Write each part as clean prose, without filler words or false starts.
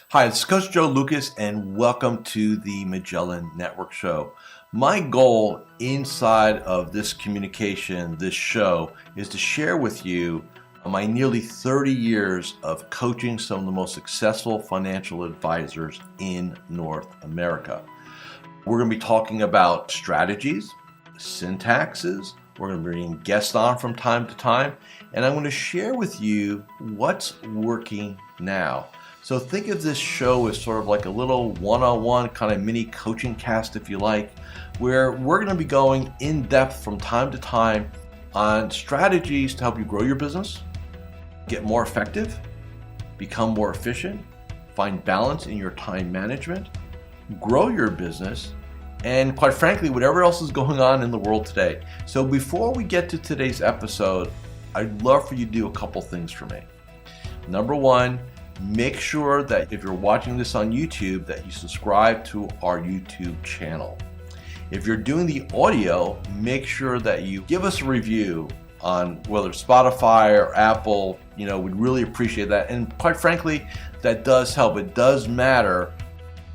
Hi, it's Coach Joe Lucas, and welcome to the Magellan Network Show. My goal inside of this communication, this show, is to share with you my nearly 30 years of coaching some of the most successful financial advisors in North America. We're going to be talking about strategies, syntaxes. We're going to be bringing guests on from time to time, and I'm going to share with you what's working now. So think of this show as sort of like a little one-on-one kind of mini coaching cast, if you like, where we're going to be going in depth from time to time on strategies to help you grow your business, get more effective, become more efficient, find balance in your time management, grow your business, and quite frankly, whatever else is going on in the world today. So before we get to today's episode, I'd love for you to do a couple things for me. Number one, make sure that if you're watching this on YouTube, that you subscribe to our YouTube channel. If you're doing the audio, make sure that you give us a review on whether Spotify or Apple. We'd really appreciate that. And quite frankly, that does help. It does matter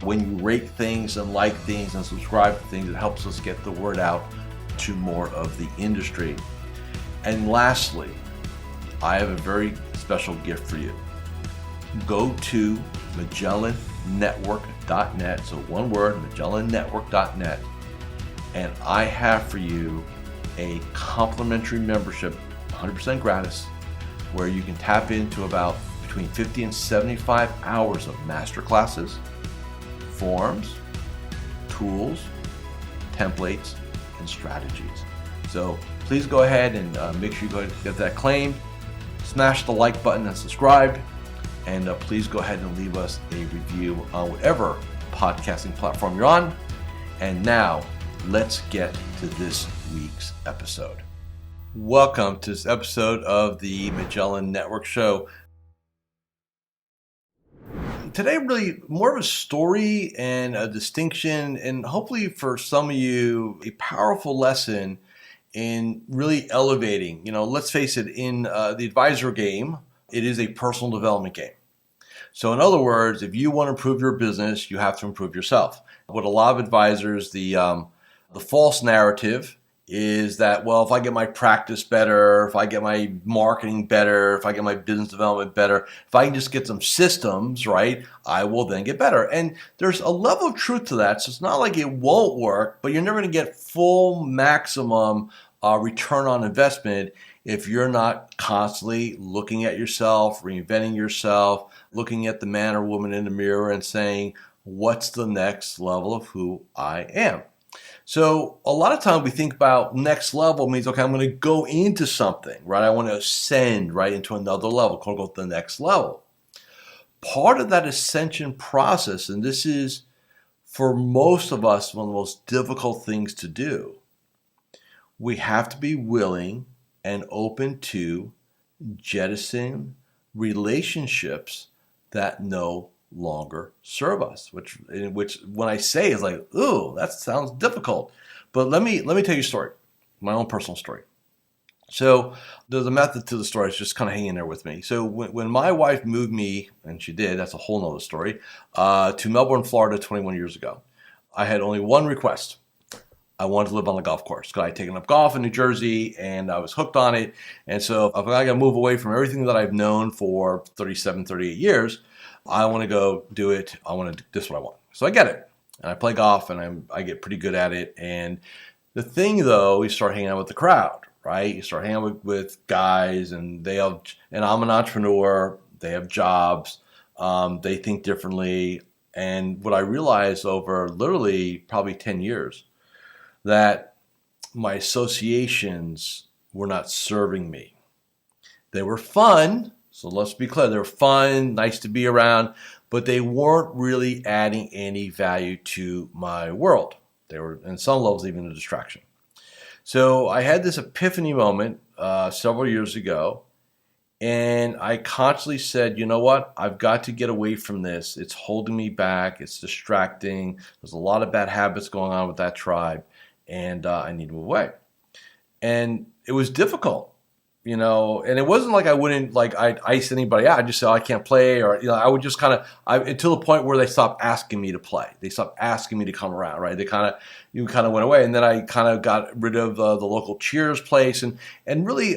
when you rate things and like things and subscribe to things. It helps us get the word out to more of the industry. And lastly, I have a very special gift for you. Go to MagellanNetwork.net, so one word, MagellanNetwork.net, and I have for you a complimentary membership, 100% gratis, where you can tap into about between 50 and 75 hours of masterclasses, forms, tools, templates, and strategies. So please go ahead and make sure you go ahead and get that claimed. Smash the like button and subscribe. And please go ahead and leave us a review on whatever podcasting platform you're on. And now, let's get to this week's episode. Welcome to this episode of the Magellan Network Show. Today, really more of a story and a distinction, and hopefully for some of you, a powerful lesson in really elevating. Let's face it, in the advisor game, it is a personal development game. So in other words, if you want to improve your business, you have to improve yourself. What a lot of advisors, the false narrative is that, well, if I get my practice better, if I get my marketing better, if I get my business development better, if I can just get some systems right, I will then get better. And there's a level of truth to that. So it's not like it won't work, but you're never going to get full maximum return on investment if you're not constantly looking at yourself, reinventing yourself, looking at the man or woman in the mirror and saying, what's the next level of who I am? So a lot of times we think about next level means, okay, I'm going to go into something, right? I want to ascend right into another level, quote unquote, the next level. Part of that ascension process, and this is for most of us one of the most difficult things to do, we have to be willing and open to jettisoning relationships that no longer serve us, which when I say is like, ooh, that sounds difficult. But let me tell you a story, my own personal story. So there's a method to the story. It's just kind of hanging there with me. So when my wife moved me, and she did, that's a whole nother story, to Melbourne, Florida 21 years ago, I had only one request. I wanted to live on the golf course because I had taken up golf in New Jersey and I was hooked on it. And so if I got to move away from everything that I've known for 37, 38 years, I want to go do it. This is what I want. So I get it. And I play golf and I get pretty good at it. And the thing though, you start hanging out with the crowd, right? You start hanging out with guys and and I'm an entrepreneur. They have jobs. They think differently. And what I realized over literally probably 10 years, that my associations were not serving me. They were fun, so let's be clear, they were fun, nice to be around, but they weren't really adding any value to my world. They were, in some levels, even a distraction. So I had this epiphany moment several years ago, and I consciously said, you know what, I've got to get away from this. It's holding me back, it's distracting, there's a lot of bad habits going on with that tribe. And I need to move away. And it was difficult. And it wasn't like I wouldn't I'd ice anybody out. I just say, oh, I can't play, or I would just until the point where they stopped asking me to play. They stopped asking me to come around, right? They kind of went away, and then I kind of got rid of the local cheers place, and really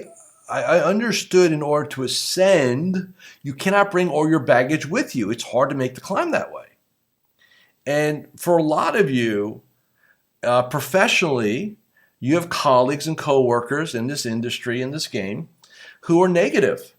I understood in order to ascend, you cannot bring all your baggage with you. It's hard to make the climb that way. And for a lot of you, professionally, you have colleagues and coworkers in this industry, in this game, who are negative,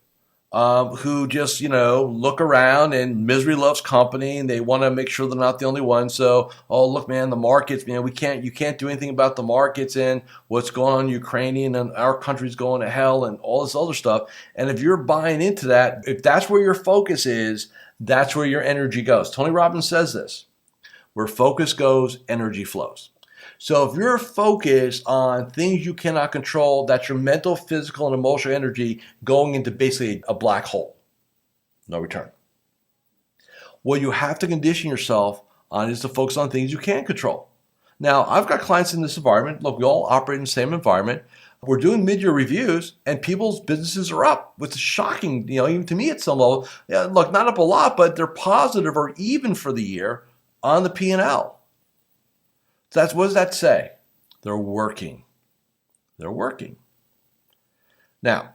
who just, look around, and misery loves company, and they want to make sure they're not the only one. So, oh, look, man, the markets, man, you can't do anything about the markets and what's going on in Ukraine, and our country's going to hell and all this other stuff. And if you're buying into that, if that's where your focus is, that's where your energy goes. Tony Robbins says this: where focus goes, energy flows. So if you're focused on things you cannot control, that's your mental, physical, and emotional energy going into basically a black hole. No return. What you have to condition yourself on is to focus on things you can control. Now, I've got clients in this environment. Look, we all operate in the same environment. We're doing mid-year reviews, and people's businesses are up, which is shocking, even to me at some level. Look, not up a lot, but they're positive or even for the year on the P&L. What does that say? They're working. They're working. Now,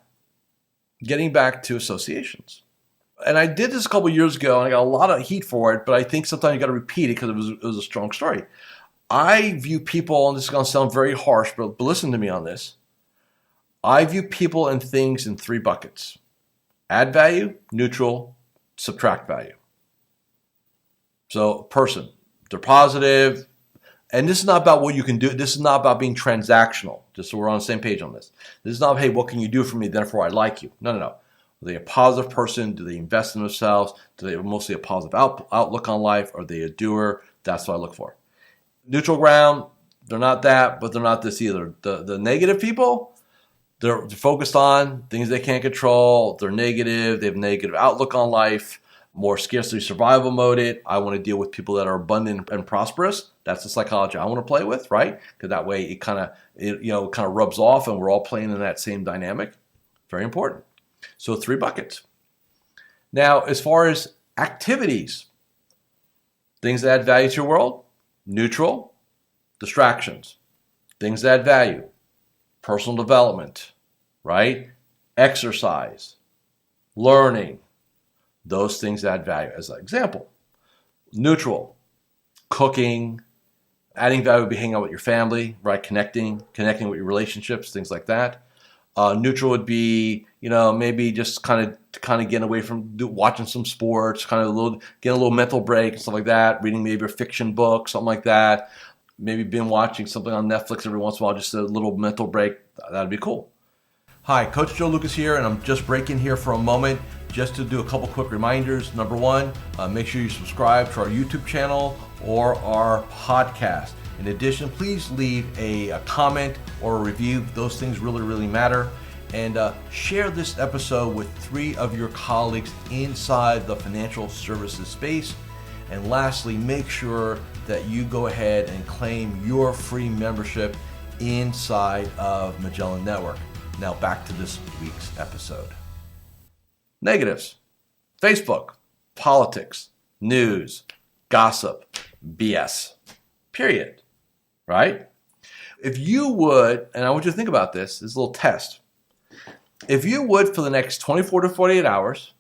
getting back to associations. And I did this a couple years ago, and I got a lot of heat for it, but I think sometimes you got to repeat it because it was a strong story. I view people, and this is going to sound very harsh, but listen to me on this. I view people and things in 3 buckets: add value, neutral, subtract value. So, person, they're positive. And this is not about what you can do. This is not about being transactional, just so we're on the same page on this. This is not, hey, what can you do for me, therefore I like you. No. Are they a positive person? Do they invest in themselves? Do they have mostly a positive outlook on life? Are they a doer? That's what I look for. Neutral ground, they're not that, but they're not this either. The negative people, they're focused on things they can't control. They're negative. They have a negative outlook on life. More scarcity survival mode. I want to deal with people that are abundant and prosperous. That's the psychology I want to play with, right? Because that way it kind of rubs off, and we're all playing in that same dynamic. Very important. So 3 buckets. Now, as far as activities, things that add value to your world: neutral, distractions. Things that add value: personal development, right? Exercise, learning. Those things add value. As an example, neutral, cooking. Adding value would be hanging out with your family, right? Connecting with your relationships, things like that. Neutral would be, maybe just kind of getting away from watching some sports, getting a little mental break and stuff like that. Reading maybe a fiction book, something like that. Maybe been watching something on Netflix every once in a while, just a little mental break. That'd be cool. Hi, Coach Joe Lukacs here, and I'm just breaking here for a moment just to do a couple quick reminders. Number one, make sure you subscribe to our YouTube channel or our podcast. In addition, please leave a comment or a review. Those things really, really matter. And share this episode with 3 of your colleagues inside the financial services space. And lastly, make sure that you go ahead and claim your free membership inside of Magellan Network. Now back to this week's episode. Negatives: Facebook, politics, news, gossip, BS. Period. Right? If you would, and I want you to think about this, this is a little test. If you would, for the next 24 to 48 hours,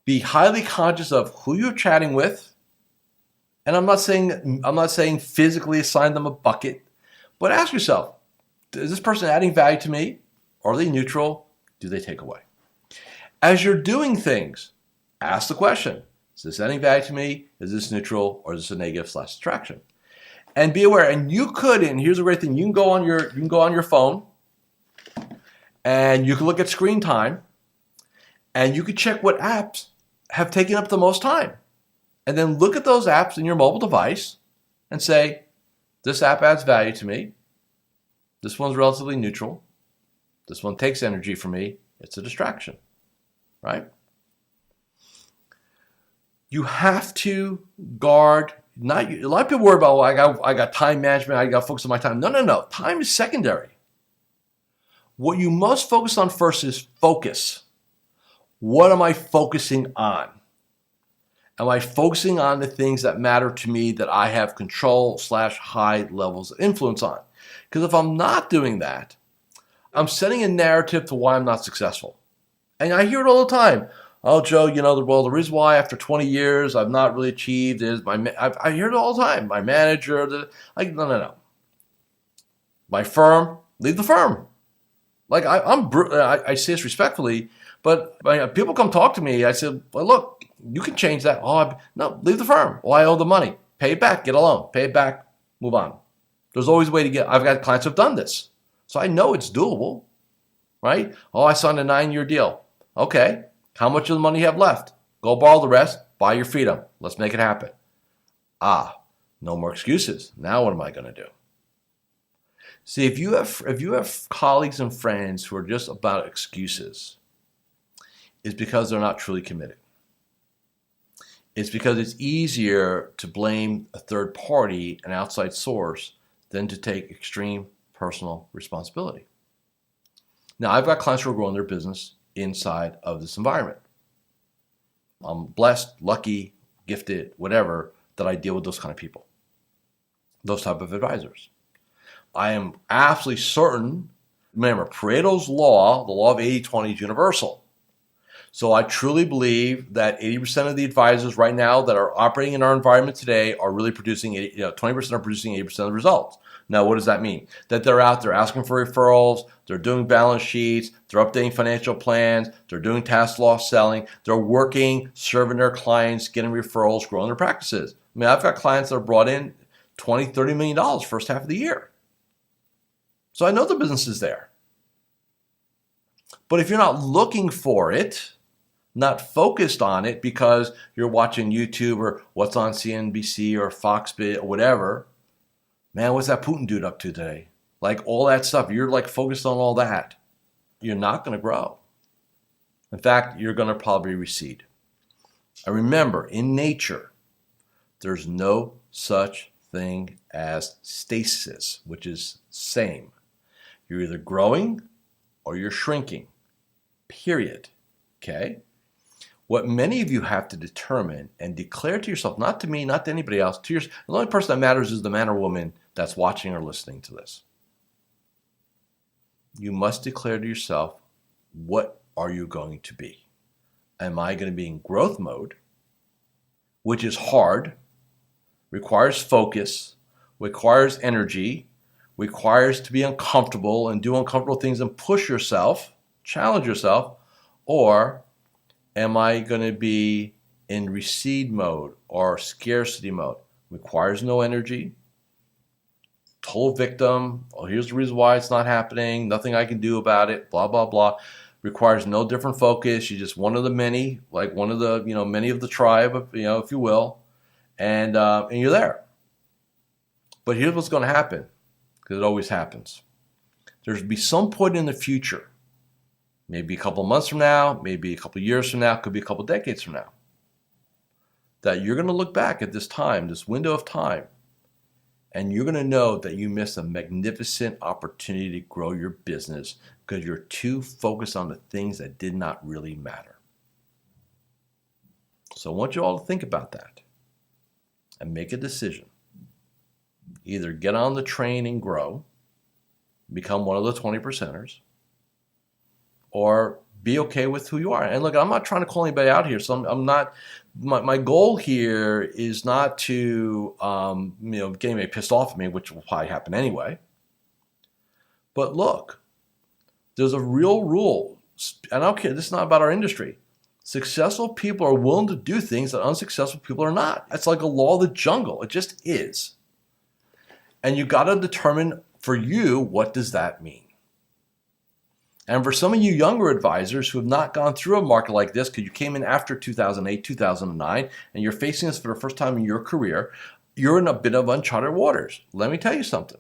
be highly conscious of who you're chatting with, and I'm not saying physically assign them a bucket, but ask yourself, is this person adding value to me? Are they neutral? Do they take away? As you're doing things, ask the question: is this adding value to me? Is this neutral, or is this a negative/distraction? And be aware. And you could, and here's a great thing: you can go on your phone, and you can look at screen time, and you can check what apps have taken up the most time, and then look at those apps in your mobile device, and say, this app adds value to me. This one's relatively neutral. This one takes energy from me. It's a distraction, right? You have to guard. A lot of people worry about, I got time management. I got to focus on my time. No. Time is secondary. What you must focus on first is focus. What am I focusing on? Am I focusing on the things that matter to me that I have control / high levels of influence on? Because if I'm not doing that, I'm setting a narrative to why I'm not successful. And I hear it all the time. Oh, Joe, the reason why after 20 years I've not really achieved is I hear it all the time. My manager, no. My firm, leave the firm. Like I say this respectfully, but people come talk to me. I said, well, look, you can change that. Oh, no, leave the firm. Oh, I owe the money. Pay it back. Get a loan. Pay it back. Move on. There's always a way to get. I've got clients who've done this, so I know it's doable, right? Oh, I signed a 9-year deal. Okay, how much of the money you have left? Go borrow the rest. Buy your freedom. Let's make it happen. No more excuses. Now what am I going to do? See, if you have colleagues and friends who are just about excuses, it's because they're not truly committed. It's because it's easier to blame a third party, an outside source, than to take extreme personal responsibility. Now, I've got clients who are growing their business inside of this environment. I'm blessed, lucky, gifted, whatever, that I deal with those kind of people, those type of advisors. I am absolutely certain, remember, Pareto's law, the law of 80-20 is universal. So I truly believe that 80% of the advisors right now that are operating in our environment today are really producing, 20% are producing 80% of the results. Now, what does that mean? That they're out there asking for referrals, they're doing balance sheets, they're updating financial plans, they're doing task loss selling, they're working, serving their clients, getting referrals, growing their practices. I mean, I've got clients that are brought in $20, $30 million first half of the year. So I know the business is there. But if you're not looking for it, not focused on it because you're watching YouTube or what's on CNBC or Fox or whatever, man, what's that Putin dude up to today? Like all that stuff, you're like focused on all that. You're not going to grow. In fact, you're going to probably recede. And remember, in nature, there's no such thing as stasis, which is same. You're either growing or you're shrinking, period. Okay? What many of you have to determine and declare to yourself, not to me, not to anybody else, to yourself, the only person that matters is the man or woman that's watching or listening to this. You must declare to yourself, what are you going to be? Am I going to be in growth mode, which is hard, requires focus, requires energy, requires to be uncomfortable and do uncomfortable things and push yourself, challenge yourself, or am I going to be in recede mode or scarcity mode? Requires no energy, total victim. Oh, here's the reason why it's not happening. Nothing I can do about it. Blah, blah, blah. Requires no different focus. You're just one of the many, like one of the, many of the tribe, if you will. And you're there. But here's what's going to happen, because it always happens. There'll be some point in the future, maybe a couple months from now, maybe a couple years from now, could be a couple decades from now, that you're going to look back at this time, this window of time, and you're going to know that you missed a magnificent opportunity to grow your business because you're too focused on the things that did not really matter. So I want you all to think about that and make a decision. Either get on the train and grow, become one of the 20%ers, or be okay with who you are. And look, I'm not trying to call anybody out here. So I'm not, my goal here is not to, get anybody pissed off at me, which will probably happen anyway. But look, there's a real rule. And I don't care, this is not about our industry. Successful people are willing to do things that unsuccessful people are not. It's like a law of the jungle. It just is. And you got to determine for you, what does that mean? And for some of you younger advisors who have not gone through a market like this, because you came in after 2008, 2009, and you're facing this for the first time in your career, you're in a bit of uncharted waters. Let me tell you something.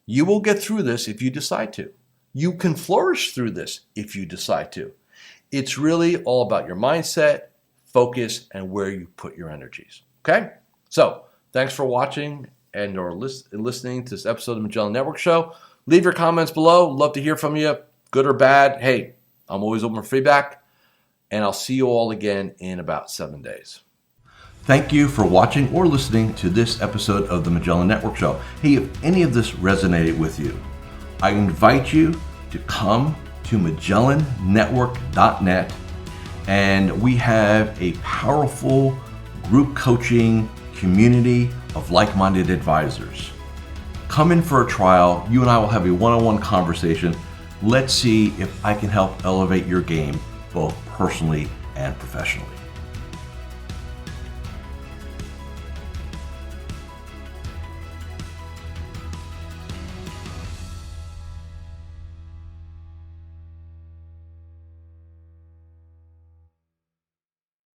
You will get through this if you decide to. You can flourish through this if you decide to. It's really all about your mindset, focus, and where you put your energies. Okay? So, thanks for watching and or listening to this episode of the Magellan Network Show. Leave your comments below. Love to hear from you. good or bad, hey, I'm always open for feedback, and I'll see you all again in about 7 days. Thank you for watching or listening to this episode of the Magellan Network Show. Hey, if any of this resonated with you, I invite you to come to MagellanNetwork.net, and we have a powerful group coaching community of like-minded advisors. Come in for a trial. You and I will have a one-on-one conversation. Let's see if I can help elevate your game both personally and professionally.